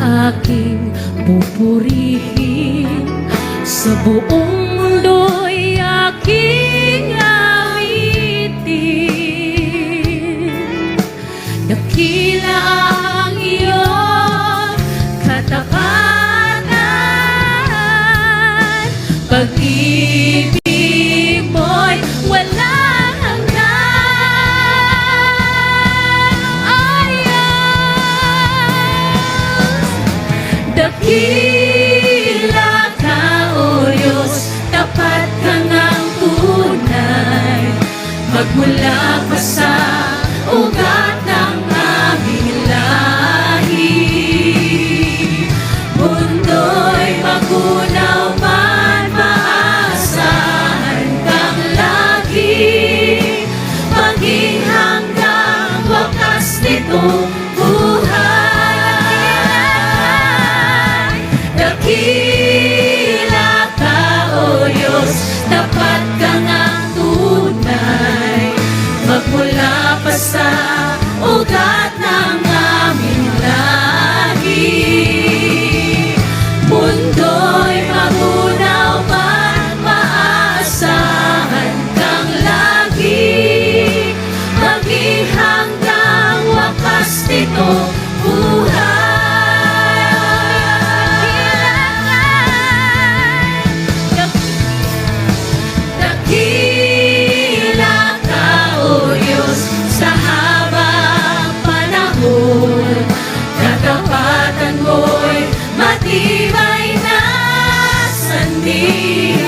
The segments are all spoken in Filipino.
aking pupurihin. Sa buong mundo'y aking awitin. Dakila ang iyong katapatan, pag-ibig mo'y walang hanggan. Dakila ka, O Diyos, tapat ka ngang tunay, magmula pa sa ugat ng aming lahi. Mundo'y magunaw man, maasahan kang lagi, maging hanggang wakas nitong buhay. Dakila ka, O Diyos, tapat ka ngang tunay, magmula pa sa ugat ng aming lahi. Mundo'y magunaw man, maasahan kang lagi, maging hanggang wakas nitong buhay. Dakila ka, O Diyos, sa habang panahon, katapatan mo'y matibay na sandigan.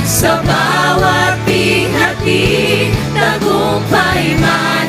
Sa bawat binghati, tagumpay man